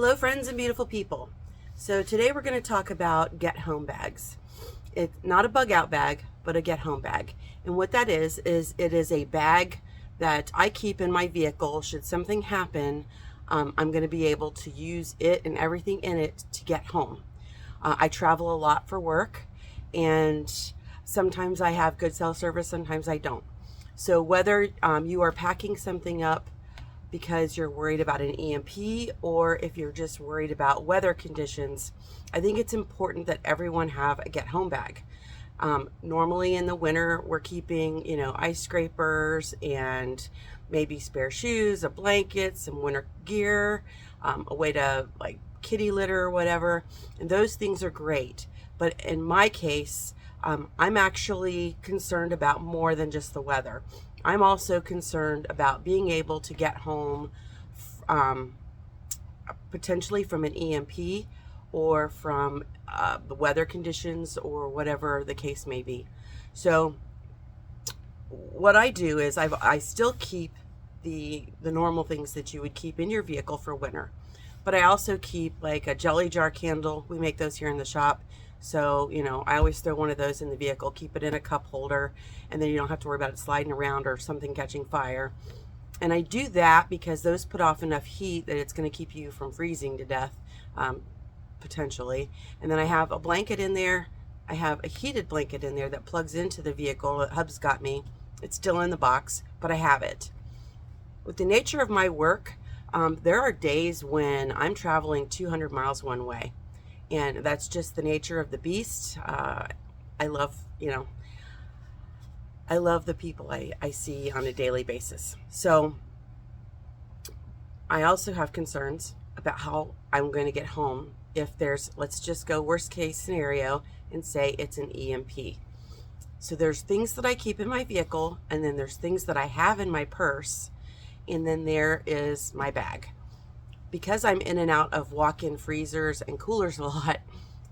Hello friends and beautiful people. So today we're going to talk about get home bags. It's not a bug out bag, but a get home bag. And what that is it is a bag that I keep in my vehicle. Should something happen, I'm going to be able to use it and everything in it to get home. I travel a lot for work, and sometimes I have good cell service, sometimes I don't. So whether you are packing something up because you're worried about an EMP, or if you're just worried about weather conditions, I think it's important that everyone have a get home bag. Normally in the winter, we're keeping, ice scrapers and maybe spare shoes, a blanket, some winter gear, a way to like kitty litter or whatever. And those things are great. But in my case, I'm actually concerned about more than just the weather. I'm also concerned about being able to get home potentially from an EMP or from the weather conditions or whatever the case may be. So what I do is I still keep the normal things that you would keep in your vehicle for winter. But I also keep like a jelly jar candle. We make those here in the shop. So, I always throw one of those in the vehicle, keep it in a cup holder, and then you don't have to worry about it sliding around or something catching fire. And I do that because those put off enough heat that it's going to keep you from freezing to death, potentially. And then I have a blanket in there. I have a heated blanket in there that plugs into the vehicle that Hub's got me. It's still in the box, but I have it. With the nature of my work, there are days when I'm traveling 200 miles one way. And that's just the nature of the beast. I love, I love the people I see on a daily basis. So I also have concerns about how I'm going to get home if there's, let's just go worst case scenario and say it's an EMP. So there's things that I keep in my vehicle, and then there's things that I have in my purse, and then there is my bag. Because I'm in and out of walk-in freezers and coolers a lot,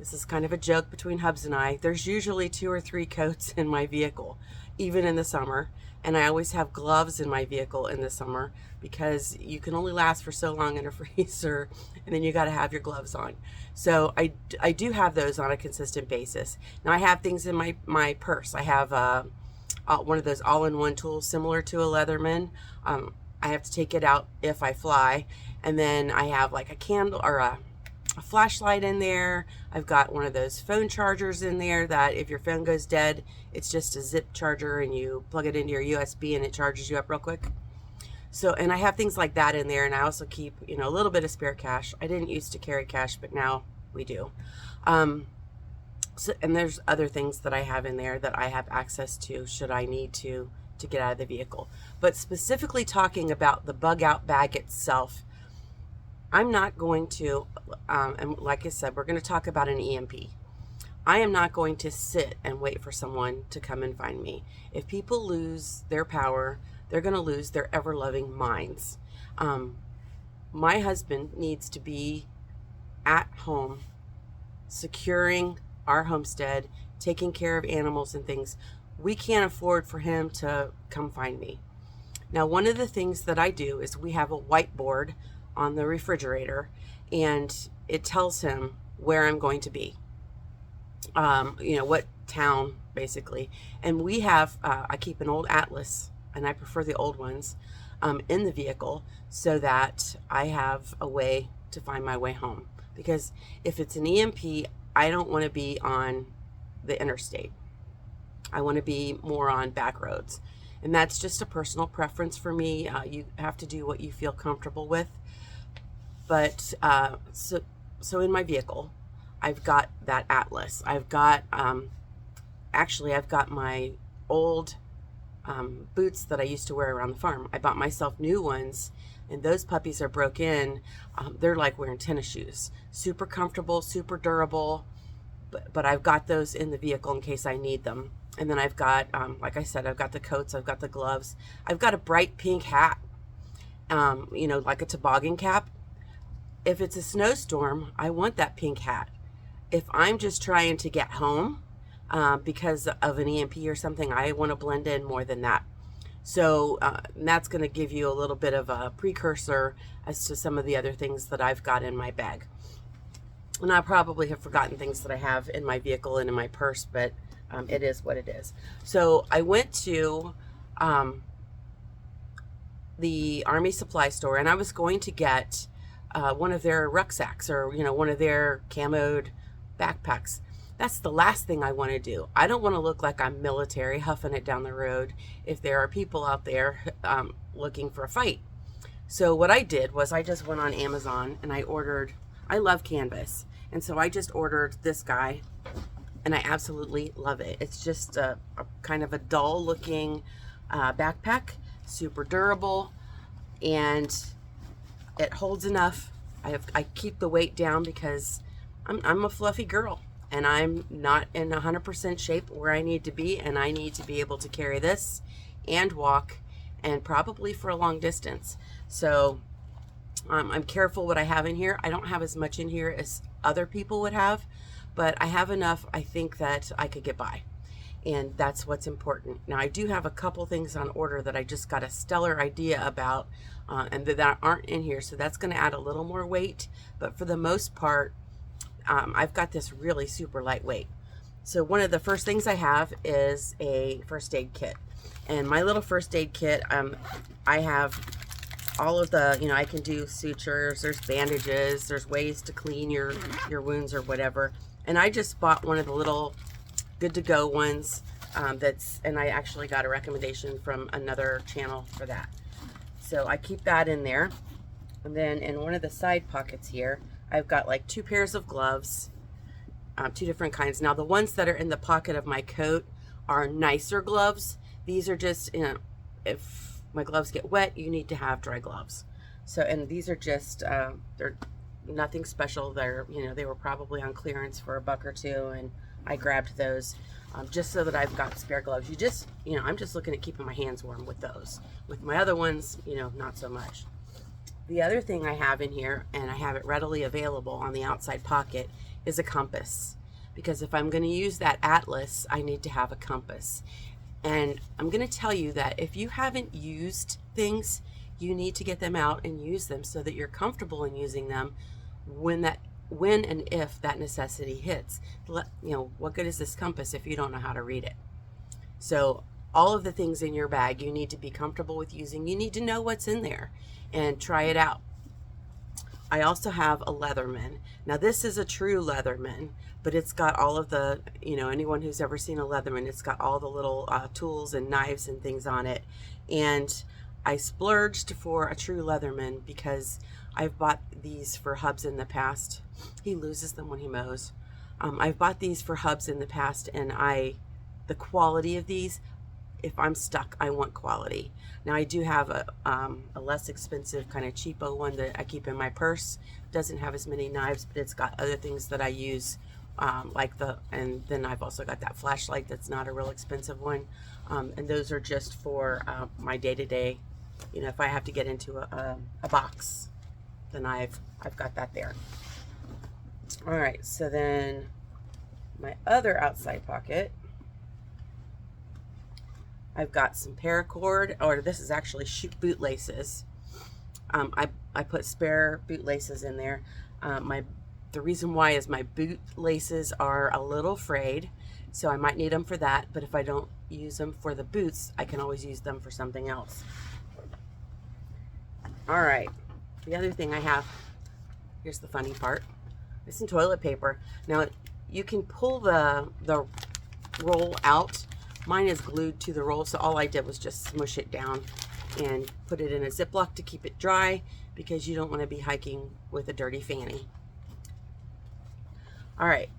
this is kind of a joke between Hubs and I, there's usually 2 or 3 coats in my vehicle, even in the summer. And I always have gloves in my vehicle in the summer because you can only last for so long in a freezer, and then you got to have your gloves on. So I do have those on a consistent basis. Now I have things in my purse. I have one of those all-in-one tools similar to a Leatherman. I have to take it out if I fly. And then I have like a candle or a flashlight in there. I've got one of those phone chargers in there that if your phone goes dead, it's just a zip charger and you plug it into your USB and it charges you up real quick. So, and I have things like that in there. And I also keep, a little bit of spare cash. I didn't used to carry cash, but now we do. So, and there's other things that I have in there that I have access to should I need to get out of the vehicle. But specifically talking about the bug out bag itself, I'm not going to, and like I said, we're going to talk about an EMP. I am not going to sit and wait for someone to come and find me. If people lose their power, they're going to lose their ever-loving minds. My husband needs to be at home, securing our homestead, taking care of animals and things. We can't afford for him to come find me. Now, one of the things that I do is we have a whiteboard on the refrigerator, and it tells him where I'm going to be, what town basically. And we have, I keep an old atlas, and I prefer the old ones, in the vehicle so that I have a way to find my way home. Because if it's an EMP, I don't want to be on the interstate. I want to be more on back roads. And that's just a personal preference for me. You have to do what you feel comfortable with. But so in my vehicle, I've got that atlas. I've got, I've got my old boots that I used to wear around the farm. I bought myself new ones, and those puppies are broke in. They're like wearing tennis shoes. Super comfortable, super durable. But I've got those in the vehicle in case I need them. And then I've got, like I said, I've got the coats, I've got the gloves. I've got a bright pink hat, like a toboggan cap. If it's a snowstorm, I want that pink hat. If I'm just trying to get home because of an EMP or something, I want to blend in more than that. So that's going to give you a little bit of a precursor as to some of the other things that I've got in my bag. And I probably have forgotten things that I have in my vehicle and in my purse, but it is what it is. So I went to the Army Supply Store, and I was going to get one of their rucksacks, or one of their camoed backpacks. That's the last thing I want to do. I don't want to look like I'm military huffing it down the road if there are people out there looking for a fight. So what I did was I just went on Amazon and I ordered, I love canvas, and so I just ordered this guy, and I absolutely love it. It's just a kind of a dull looking backpack, super durable, and it holds enough. I keep the weight down because I'm a fluffy girl, and I'm not in 100% shape where I need to be, and I need to be able to carry this and walk, and probably for a long distance. So I'm careful what I have in here. I don't have as much in here as other people would have, but I have enough, I think, that I could get by, and that's what's important. Now, I do have a couple things on order that I just got a stellar idea about, and that aren't in here, so that's going to add a little more weight, but for the most part, I've got this really super lightweight. So one of the first things I have is a first aid kit, and my little first aid kit, I have all of the, I can do sutures, there's bandages, there's ways to clean your wounds or whatever. And I just bought one of the little good to go ones, and I actually got a recommendation from another channel for that. So I keep that in there. And then in one of the side pockets here, I've got like 2 pairs of gloves, 2 different kinds. Now the ones that are in the pocket of my coat are nicer gloves. These are just, if my gloves get wet, you need to have dry gloves. So, and these are just, they're nothing special. They're, they were probably on clearance for $1 or $2, and I grabbed those just so that I've got spare gloves. I'm just looking at keeping my hands warm with those. With my other ones, not so much. The other thing I have in here, and I have it readily available on the outside pocket, is a compass. Because if I'm going to use that atlas, I need to have a compass. And I'm going to tell you that if you haven't used things, you need to get them out and use them so that you're comfortable in using them when and if that necessity hits. What good is this compass if you don't know how to read it? So all of the things in your bag you need to be comfortable with using. You need to know what's in there and try it out. I also have a Leatherman. Now this is a true Leatherman, but it's got all of the, anyone who's ever seen a Leatherman, it's got all the little tools and knives and things on it. And I splurged for a true Leatherman because I've bought these for hubs in the past. He loses them when he mows. I've bought these for hubs in the past, and the quality of these, if I'm stuck, I want quality. Now I do have a less expensive kind of cheapo one that I keep in my purse. Doesn't have as many knives, but it's got other things that I use, and then I've also got that flashlight that's not a real expensive one, and those are just for my day-to-day. If I have to get into a box, then I've got that there. All right, so then my other outside pocket, I've got some paracord, or this is actually boot laces. I put spare boot laces in there. The reason why is my boot laces are a little frayed, so I might need them for that, but if I don't use them for the boots, I can always use them for something else. All right, the other thing I have, here's the funny part, is some toilet paper. Now, you can pull the roll out. Mine is glued to the roll, so all I did was just smush it down and put it in a Ziploc to keep it dry, because you don't want to be hiking with a dirty fanny. All right,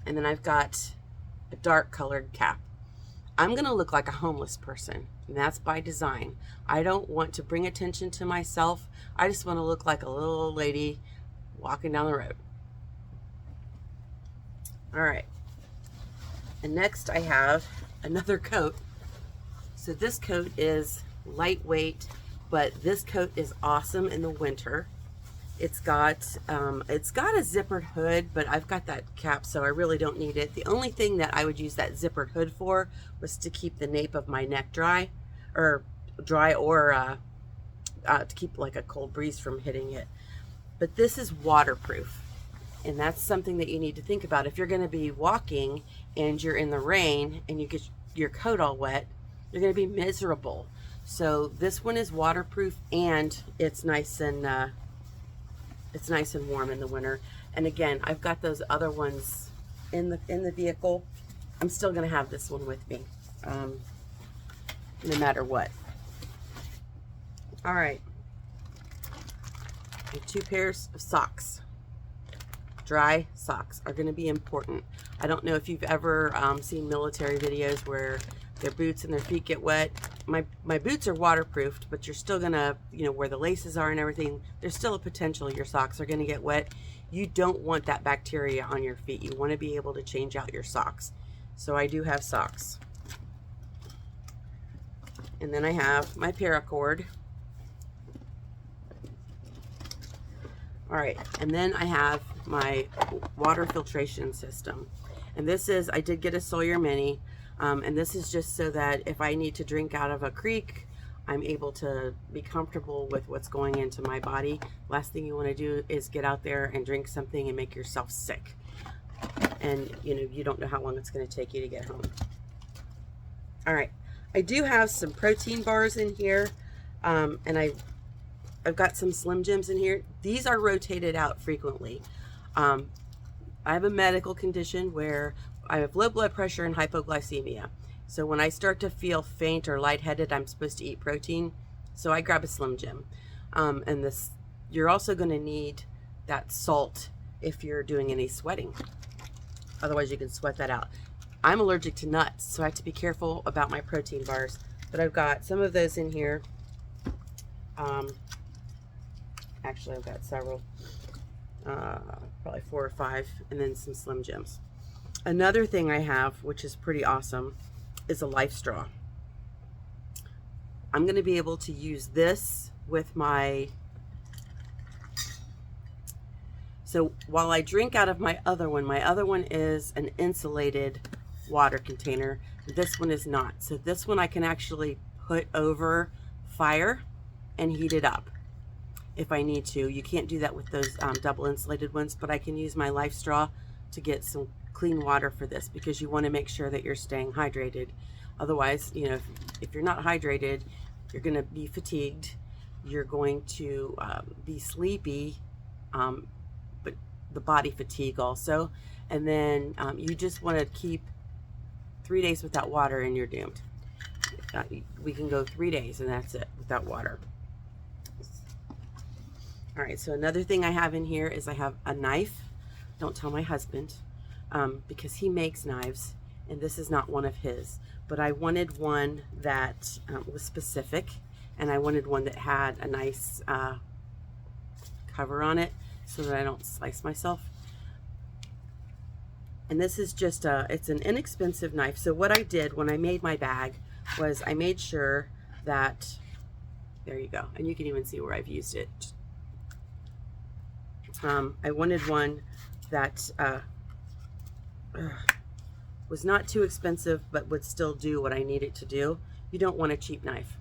and then I've got a dark colored cap. I'm going to look like a homeless person, and that's by design. I don't want to bring attention to myself. I just want to look like a little old lady walking down the road. All right, and next I have another coat. So this coat is lightweight, but this coat is awesome in the winter. It's got a zippered hood, but I've got that cap, so I really don't need it. The only thing that I would use that zippered hood for was to keep the nape of my neck dry, or dry or to keep like a cold breeze from hitting it. But this is waterproof. And that's something that you need to think about. If you're going to be walking and you're in the rain and you get your coat all wet, you're going to be miserable. So this one is waterproof, and it's nice and warm in the winter. And again, I've got those other ones in the vehicle. I'm still going to have this one with me, no matter what. All right, and 2 pairs of socks. Dry socks are going to be important. I don't know if you've ever seen military videos where their boots and their feet get wet. My boots are waterproofed, but you're still gonna, where the laces are and everything, there's still a potential your socks are gonna get wet. You don't want that bacteria on your feet. You want to be able to change out your socks. So I do have socks. And then I have my paracord. All right, and then I have my water filtration system. And this is, I did get a Sawyer Mini, and this is just so that if I need to drink out of a creek, I'm able to be comfortable with what's going into my body. Last thing you want to do is get out there and drink something and make yourself sick. And you don't know how long it's going to take you to get home. All right, I do have some protein bars in here, and I've got some Slim Jims in here. These are rotated out frequently. I have a medical condition where I have low blood pressure and hypoglycemia. So when I start to feel faint or lightheaded, I'm supposed to eat protein. So I grab a Slim Jim. And you're also going to need that salt if you're doing any sweating. Otherwise, you can sweat that out. I'm allergic to nuts, so I have to be careful about my protein bars. But I've got some of those in here. Actually, I've got several, probably 4 or 5, and then some Slim Jims. Another thing I have, which is pretty awesome, is a Life Straw. I'm going to be able to use this with so while I drink out of my other one is an insulated water container. This one is not. So this one I can actually put over fire and heat it up if I need to. You can't do that with those double insulated ones, but I can use my Life Straw to get some clean water for this, because you want to make sure that you're staying hydrated. Otherwise, if you're not hydrated, you're going to be fatigued, you're going to be sleepy, but the body fatigue also, and then you just want to keep 3 days without water and you're doomed. We can go 3 days and that's it without water. All right, so another thing I have in here is I have a knife. Don't tell my husband, because he makes knives, and this is not one of his. But I wanted one that was specific, and I wanted one that had a nice cover on it so that I don't slice myself. And this is just it's an inexpensive knife. So what I did when I made my bag was I made sure that, there you go, and you can even see where I've used it. I wanted one that was not too expensive, but would still do what I need it to do. You don't want a cheap knife,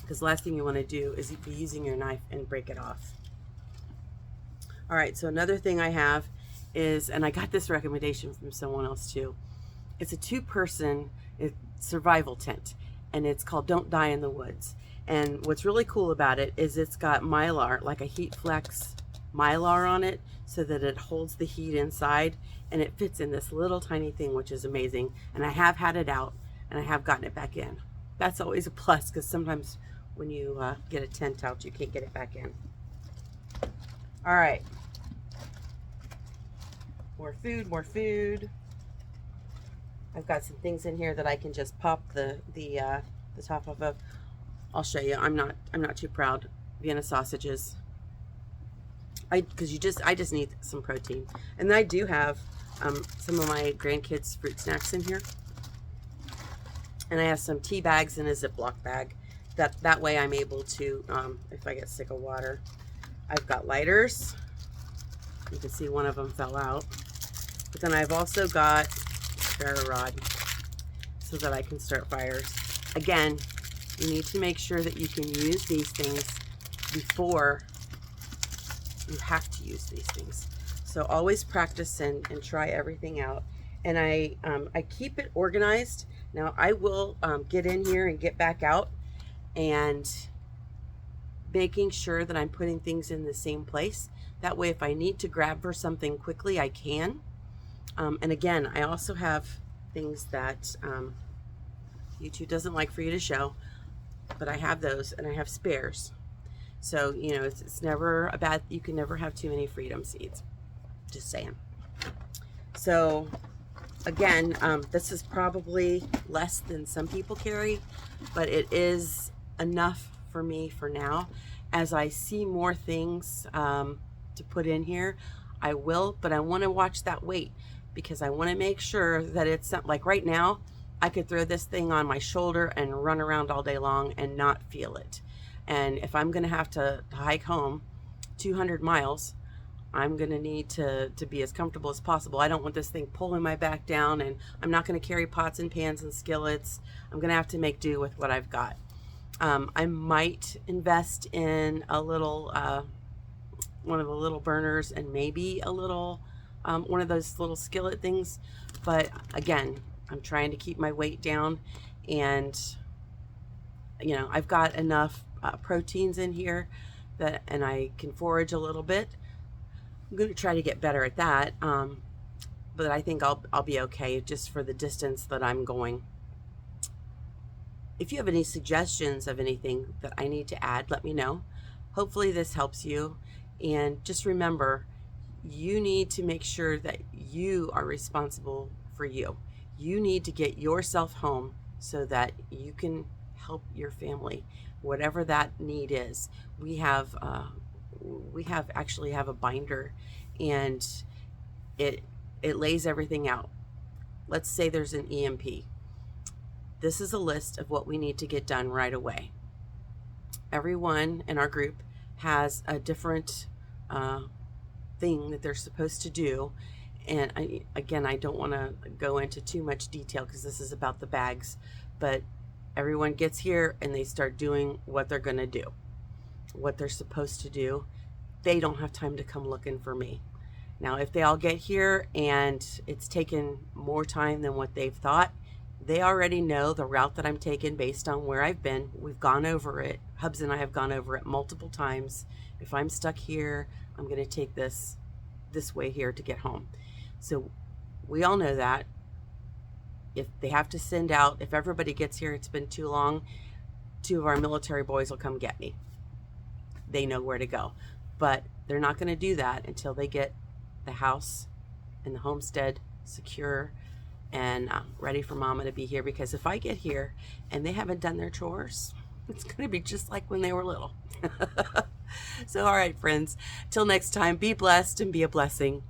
because the last thing you want to do is be using your knife and break it off. All right, so another thing I have is, and I got this recommendation from someone else too, it's a 2-person survival tent, and it's called Don't Die in the Woods. And what's really cool about it is it's got Mylar, like a heat flex Mylar on it, so that it holds the heat inside, and it fits in this little tiny thing, which is amazing. And I have had it out, and I have gotten it back in. That's always a plus, because sometimes when you get a tent out, you can't get it back in. All right, more food. I've got some things in here that I can just pop the top of. I'll show you. I'm not too proud. Vienna sausages. I just need some protein. And I do have some of my grandkids' fruit snacks in here. And I have some tea bags in a Ziploc bag. That way I'm able to, if I get sick of water. I've got lighters. You can see one of them fell out. But then I've also got a ferro rod so that I can start fires. Again, You need to make sure that you can use these things before you have to use these things. So always practice and try everything out. And I keep it organized. Now I will get in here and get back out and making sure that I'm putting things in the same place. That way if I need to grab for something quickly, I can. And again, I also have things that YouTube doesn't like for you to show, but I have those and I have spares. So, you know, it's never a bad, you can never have too many freedom seeds. Just saying. So again, this is probably less than some people carry, but it is enough for me for now. As I see more things to put in here, I will, but I want to watch that weight because I want to make sure that it's not, like right now, I could throw this thing on my shoulder and run around all day long and not feel it. And if I'm going to have to hike home 200 miles, I'm going to need to be as comfortable as possible. I don't want this thing pulling my back down, and I'm not going to carry pots and pans and skillets. I'm going to have to make do with what I've got. I might invest in a little, one of the little burners and maybe a little, one of those little skillet things. But again, I'm trying to keep my weight down, and you know, I've got enough proteins in here that, and I can forage a little bit. I'm going to try to get better at that, but I think I'll be okay just for the distance that I'm going. If you have any suggestions of anything that I need to add, let me know. Hopefully this helps you, and just remember, you need to make sure that you are responsible for you. You need to get yourself home so that you can help your family, whatever that need is. We actually have a binder, and it lays everything out. Let's say there's an EMP. This is a list of what we need to get done right away. Everyone in our group has a different thing that they're supposed to do. And I don't want to go into too much detail because this is about the bags, but everyone gets here and they start doing what they're going to do, what they're supposed to do. They don't have time to come looking for me. Now, if they all get here and it's taken more time than what they've thought, they already know the route that I'm taking based on where I've been. We've gone over it. Hubs and I have gone over it multiple times. If I'm stuck here, I'm going to take this way here to get home. So we all know that. If they have to send out, if everybody gets here, it's been too long, 2 of our military boys will come get me. They know where to go. But they're not going to do that until they get the house and the homestead secure and ready for Mama to be here. Because if I get here and they haven't done their chores, it's going to be just like when they were little. So, all right, friends, till next time, be blessed and be a blessing.